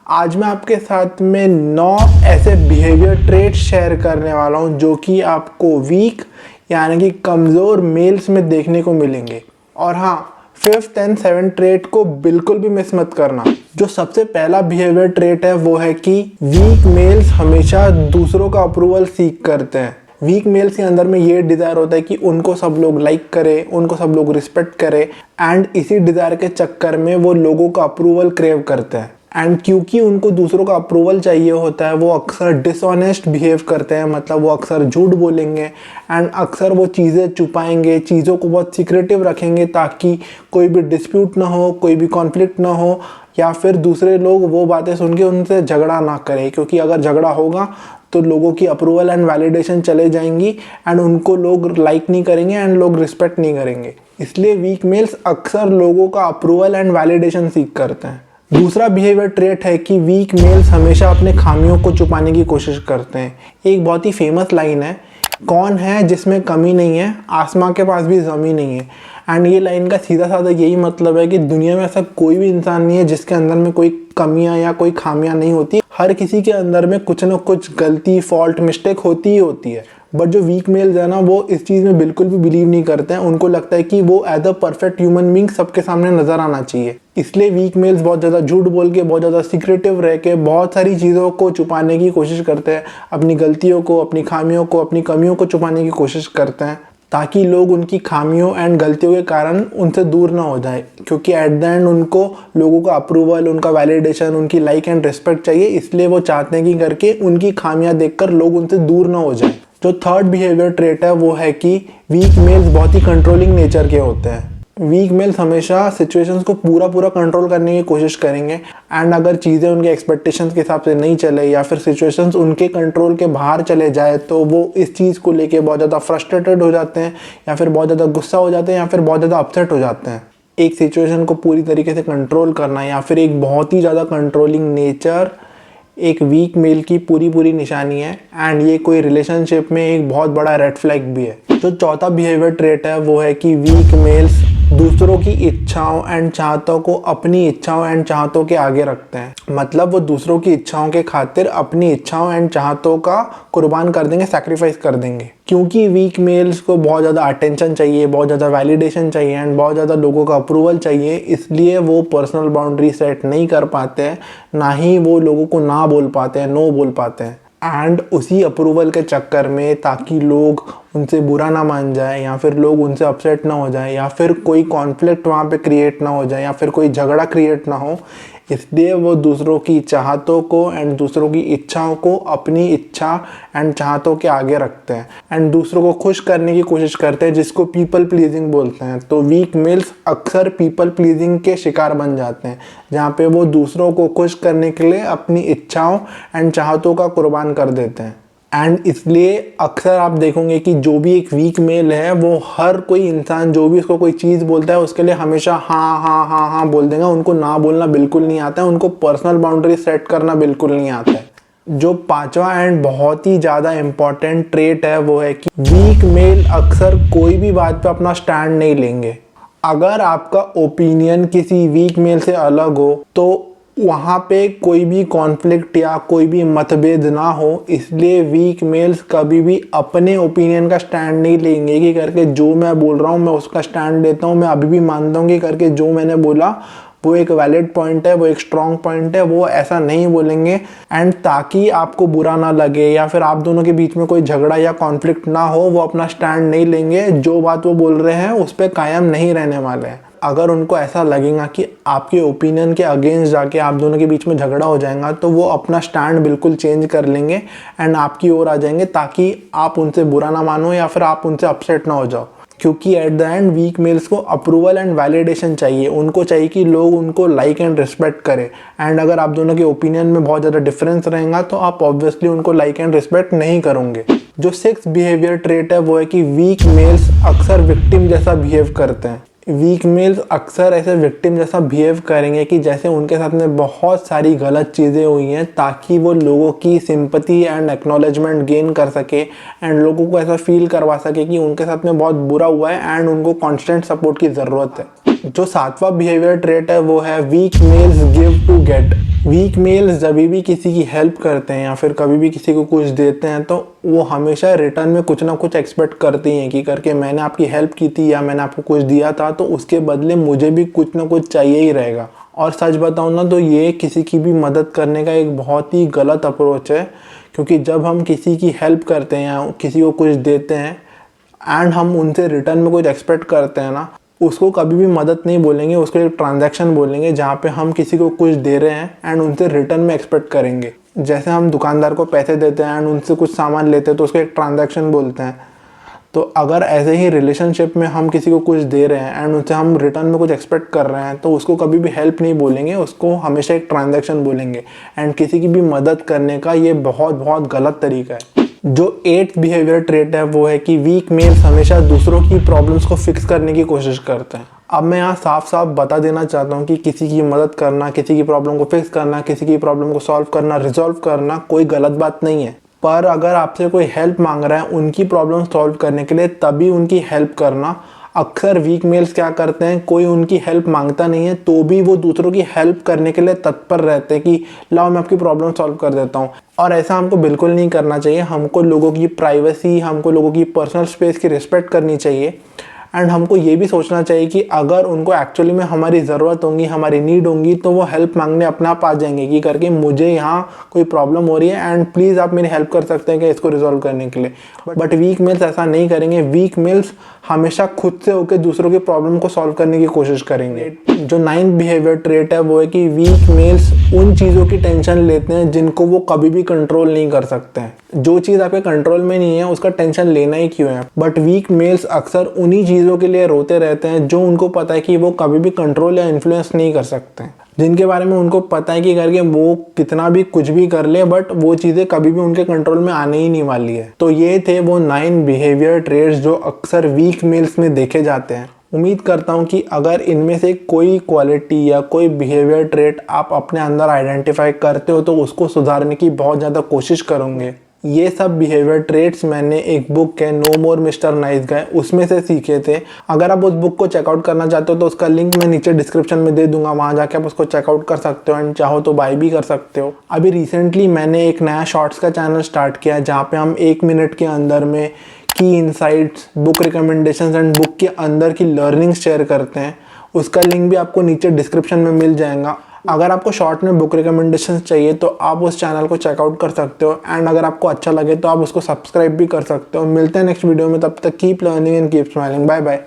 आज मैं आपके साथ में 9 ऐसे बिहेवियर ट्रेट्स शेयर करने वाला हूं जो कि आपको वीक यानी कि कमज़ोर मेल्स में देखने को मिलेंगे। और हाँ, 5th एंड 7th ट्रेट को बिल्कुल भी मिस मत करना। जो सबसे पहला बिहेवियर ट्रेट है वो है कि वीक मेल्स हमेशा दूसरों का अप्रूवल सीख करते हैं। वीक मेल्स के अंदर में ये डिज़ायर होता है कि उनको सब लोग लाइक करें, उनको सब लोग रिस्पेक्ट करें, एंड इसी डिज़ायर के चक्कर में वो लोगों का अप्रूवल क्रेव करते हैं। एंड क्योंकि उनको दूसरों का अप्रूवल चाहिए होता है, वो अक्सर डिसऑनेस्ट बिहेव करते हैं, मतलब वो अक्सर झूठ बोलेंगे एंड अक्सर वो चीज़ें छुपाएंगे, चीज़ों को बहुत सीक्रेटिव रखेंगे ताकि कोई भी डिस्प्यूट ना हो, कोई भी कॉन्फ्लिक्ट ना हो, या फिर दूसरे लोग वो बातें सुन के उनसे झगड़ा ना करें। क्योंकि अगर झगड़ा होगा तो लोगों की अप्रूवल एंड वैलिडेशन चले जाएंगी एंड उनको लोग लाइक नहीं करेंगे एंड लोग रिस्पेक्ट नहीं करेंगे। इसलिए वीक मेल्स अक्सर लोगों का अप्रूवल एंड वैलिडेशन सीख करते हैं। दूसरा बिहेवियर ट्रेट है कि वीक मेल्स हमेशा अपने खामियों को छुपाने की कोशिश करते हैं। एक बहुत ही फेमस लाइन है, कौन है जिसमें कमी नहीं है, आसमां के पास भी ज़मीन नहीं है। एंड ये लाइन का सीधा साधा यही मतलब है कि दुनिया में ऐसा कोई भी इंसान नहीं है जिसके अंदर में कोई कमियां या कोई खामियां नहीं होती। हर किसी के अंदर में कुछ ना कुछ गलती, फॉल्ट, मिस्टेक होती ही होती है। बट जो वीक मेल्स है ना, वो इस चीज़ में बिल्कुल भी बिलीव नहीं करते हैं। उनको लगता है कि वो as a perfect human being सबके सामने नजर आना चाहिए। इसलिए वीक मेल्स बहुत ज़्यादा झूठ बोल के, बहुत ज़्यादा सीक्रेटिव रह के, बहुत सारी चीज़ों को छुपाने की कोशिश करते हैं। अपनी गलतियों को, अपनी खामियों को, अपनी कमियों को छुपाने की कोशिश करते हैं ताकि लोग उनकी खामियों एंड गलतियों के कारण उनसे दूर ना हो जाए। क्योंकि एट द एंड उनको लोगों का अप्रूवल, उनका वैलिडेशन, उनकी लाइक एंड रिस्पेक्ट चाहिए। इसलिए वो चाहते हैं कि करके उनकी खामियां देखकर लोग उनसे दूर ना हो जाए। जो थर्ड बिहेवियर ट्रेट है वो है कि वीक मेल्स बहुत ही कंट्रोलिंग नेचर के होते हैं। वीक मेल्स हमेशा सिचुएशंस को पूरा कंट्रोल करने की कोशिश करेंगे एंड अगर चीज़ें उनके एक्सपेक्टेशंस के हिसाब से नहीं चले या फिर सिचुएशंस उनके कंट्रोल के बाहर चले जाए तो वो इस चीज़ को लेके बहुत ज़्यादा फ्रस्ट्रेटेड हो जाते हैं, या फिर बहुत ज़्यादा गुस्सा हो जाते हैं, या फिर बहुत ज़्यादा अपसेट हो जाते हैं। एक सिचुएशन को पूरी तरीके से कंट्रोल करना या फिर एक बहुत ही ज़्यादा कंट्रोलिंग नेचर एक वीक मेल की पूरी निशानी है एंड ये कोई रिलेशनशिप में एक बहुत बड़ा रेड फ्लैग भी है। जो चौथा बिहेवियर ट्रेट है वो है कि वीक मेल्स दूसरों की इच्छाओं एंड चाहतों को अपनी इच्छाओं एंड चाहतों के आगे रखते हैं। मतलब वो दूसरों की इच्छाओं के खातिर अपनी इच्छाओं एंड चाहतों का कुर्बान कर देंगे, सैक्रिफाइस कर देंगे। क्योंकि वीक मेल्स को बहुत ज़्यादा अटेंशन चाहिए, बहुत ज़्यादा वैलिडेशन चाहिए एंड बहुत ज़्यादा लोगों का अप्रूवल चाहिए, इसलिए वो पर्सनल बाउंड्री सेट नहीं कर पाते हैं, ना ही वो लोगों को ना बोल पाते हैं, नो बोल पाते हैं। एंड उसी अप्रूवल के चक्कर में, ताकि लोग उनसे बुरा ना मान जाए या फिर लोग उनसे अपसेट ना हो जाए या फिर कोई कॉन्फ्लिक्ट वहाँ पे क्रिएट ना हो जाए या फिर कोई झगड़ा क्रिएट ना हो, इसलिए वो दूसरों की चाहतों को एंड दूसरों की इच्छाओं को अपनी इच्छा एंड चाहतों के आगे रखते हैं एंड दूसरों को खुश करने की कोशिश करते हैं, जिसको पीपल प्लीजिंग बोलते हैं। तो वीक मेल्स अक्सर पीपल प्लीजिंग के शिकार बन जाते हैं, जहाँ पे वो दूसरों को खुश करने के लिए अपनी इच्छाओं एंड चाहतों का कुर्बान कर देते हैं। एंड इसलिए अक्सर आप देखोगे कि जो भी एक वीक मेल है वो हर कोई इंसान जो भी उसको कोई चीज़ बोलता है उसके लिए हमेशा हाँ बोल देगा। उनको ना बोलना बिल्कुल नहीं आता है, उनको पर्सनल बाउंड्री सेट करना बिल्कुल नहीं आता है। जो पांचवा एंड बहुत ही ज़्यादा इम्पॉर्टेंट ट्रेट है वो है कि वीक मेल अक्सर कोई भी बात पे अपना स्टैंड नहीं लेंगे। अगर आपका ओपिनियन किसी वीक मेल से अलग हो तो वहाँ पे कोई भी कॉन्फ्लिक्ट या कोई भी मतभेद ना हो, इसलिए वीक मेल्स कभी भी अपने ओपिनियन का स्टैंड नहीं लेंगे कि करके जो मैं बोल रहा हूँ मैं उसका स्टैंड लेता हूँ, मैं अभी भी मानता हूँ कि करके जो मैंने बोला वो एक वैलिड पॉइंट है, वो एक स्ट्रॉन्ग पॉइंट है, वो ऐसा नहीं बोलेंगे। एंड ताकि आपको बुरा ना लगे या फिर आप दोनों के बीच में कोई झगड़ा या कॉन्फ्लिक्ट ना हो, वो अपना स्टैंड नहीं लेंगे। जो बात वो बोल रहे हैं उस पर कायम नहीं रहने वाले हैं। अगर उनको ऐसा लगेगा कि आपके ओपिनियन के अगेंस्ट जाके आप दोनों के बीच में झगड़ा हो जाएगा तो वो अपना स्टैंड बिल्कुल चेंज कर लेंगे एंड आपकी ओर आ जाएंगे, ताकि आप उनसे बुरा ना मानो या फिर आप उनसे अपसेट ना हो जाओ। क्योंकि at the end weak males को अप्रूवल एंड वैलिडेशन चाहिए। उनको चाहिए कि लोग उनको लाइक एंड रिस्पेक्ट करें। एंड अगर आप दोनों के ओपिनियन में बहुत ज़्यादा डिफरेंस रहेगा तो आप ऑब्वियसली उनको लाइक एंड रिस्पेक्ट नहीं करोगे। जो 6th बिहेवियर ट्रेट है वो है कि वीक मेल्स अक्सर विक्टिम जैसा बिहेव करते हैं। वीक मेल्स अक्सर ऐसे विक्टिम जैसा बिहेव करेंगे कि जैसे उनके साथ में बहुत सारी गलत चीज़ें हुई हैं, ताकि वो लोगों की सिंपैथी एंड एक्नॉलेजमेंट गेन कर सके एंड लोगों को ऐसा फील करवा सके कि उनके साथ में बहुत बुरा हुआ है एंड उनको कांस्टेंट सपोर्ट की ज़रूरत है। जो सातवां बिहेवियर ट्रेट है वो है weak males give to get. Weak males जब भी किसी की हेल्प करते हैं या फिर कभी भी किसी को कुछ देते हैं तो वो हमेशा रिटर्न में कुछ ना कुछ एक्सपेक्ट करती हैं कि करके मैंने आपकी हेल्प की थी या मैंने आपको कुछ दिया था तो उसके बदले मुझे भी कुछ ना कुछ चाहिए ही रहेगा। और सच बताऊँ ना तो ये किसी की भी मदद करने का एक बहुत ही गलत अप्रोच है, क्योंकि जब हम किसी की हेल्प करते हैं या किसी को कुछ देते हैं एंड हम उनसे रिटर्न में कुछ एक्सपेक्ट करते हैं ना, उसको कभी भी मदद नहीं बोलेंगे, उसको एक ट्रांजैक्शन बोलेंगे जहाँ पे हम किसी को कुछ दे रहे हैं एंड उनसे रिटर्न में एक्सपेक्ट करेंगे। जैसे हम दुकानदार को पैसे देते हैं एंड उनसे कुछ सामान लेते हैं तो उसको एक ट्रांजैक्शन बोलते हैं। तो अगर ऐसे ही रिलेशनशिप में हम किसी को कुछ दे रहे हैं एंड उससे हम रिटर्न में कुछ एक्सपेक्ट कर रहे हैं तो उसको कभी भी हेल्प नहीं बोलेंगे, उसको हमेशा एक ट्रांजैक्शन बोलेंगे। एंड किसी की भी मदद करने का ये बहुत बहुत गलत तरीका है। जो 8th बिहेवियर ट्रेट है वो है कि वीक मेल्स हमेशा दूसरों की प्रॉब्लम्स को फिक्स करने की कोशिश करते हैं। अब मैं यहाँ साफ साफ बता देना चाहता हूँ कि किसी की मदद करना, किसी की प्रॉब्लम को फिक्स करना, किसी की प्रॉब्लम को सॉल्व करना, रिजॉल्व करना कोई गलत बात नहीं है। पर अगर आपसे कोई हेल्प मांग रहा है उनकी प्रॉब्लम सॉल्व करने के लिए तभी उनकी हेल्प करना। अक्सर वीक मेल्स क्या करते हैं, कोई उनकी हेल्प मांगता नहीं है तो भी वो दूसरों की हेल्प करने के लिए तत्पर रहते हैं कि लाओ मैं आपकी प्रॉब्लम सॉल्व कर देता हूँ। और ऐसा हमको बिल्कुल नहीं करना चाहिए। हमको लोगों की प्राइवेसी, हमको लोगों की पर्सनल स्पेस की रिस्पेक्ट करनी चाहिए। एंड हमको ये भी सोचना चाहिए कि अगर उनको एक्चुअली में हमारी ज़रूरत होगी, हमारी नीड होगी तो वो हेल्प मांगने अपने आप आ जाएंगे कि करके मुझे यहाँ कोई प्रॉब्लम हो रही है एंड प्लीज़ आप मेरी हेल्प कर सकते हैं क्या इसको रिजॉल्व करने के लिए। बट वीक मेल्स ऐसा नहीं करेंगे। वीक मेल्स हमेशा खुद से होकर दूसरों की प्रॉब्लम को सॉल्व करने की कोशिश करेंगे। जो 9th बिहेवियर ट्रेट है वो है कि वीक मेल्स उन चीज़ों की टेंशन लेते हैं जिनको वो कभी भी कंट्रोल नहीं कर सकते हैं। जो चीज़ आपके कंट्रोल में नहीं है उसका टेंशन लेना ही क्यों है। बट वीक मेल्स अक्सर उन्हीं चीज़ों के लिए रोते रहते हैं जो उनको पता है कि वो कभी भी कंट्रोल या इन्फ्लुएंस नहीं कर सकते हैं, जिनके बारे में उनको पता है कि करके वो कितना भी कुछ भी कर ले बट वो चीज़ें कभी भी उनके कंट्रोल में आने ही नहीं वाली है। तो ये थे वो 9 बिहेवियर ट्रेट्स जो अक्सर वीक मेल्स में देखे जाते हैं। उम्मीद करता हूँ कि अगर इनमें से कोई क्वालिटी या कोई बिहेवियर ट्रेट आप अपने अंदर आइडेंटिफाई करते हो तो उसको सुधारने की बहुत ज़्यादा कोशिश करोगे। ये सब बिहेवियर ट्रेट्स मैंने एक बुक है नो मोर मिस्टर नाइस गाय उसमें से सीखे थे। अगर आप उस बुक को चेकआउट करना चाहते हो तो उसका लिंक मैं नीचे डिस्क्रिप्शन में दे दूंगा, वहाँ जाके आप उसको चेकआउट कर सकते हो एंड चाहो तो बाय भी कर सकते हो। अभी रिसेंटली मैंने एक नया शॉर्ट्स का चैनल स्टार्ट किया है जहाँ पे हम 1 मिनट के अंदर में की insights, book recommendations and book के अंदर की लर्निंग्स शेयर करते हैं। उसका लिंक भी आपको नीचे डिस्क्रिप्शन में मिल जाएगा। अगर आपको शॉर्ट में बुक रिकमेंडेशंस चाहिए तो आप उस चैनल को चेकआउट कर सकते हो एंड अगर आपको अच्छा लगे तो आप उसको सब्सक्राइब भी कर सकते हो। मिलते हैं नेक्स्ट वीडियो में, तब तक keep learning and keep smiling. Bye bye.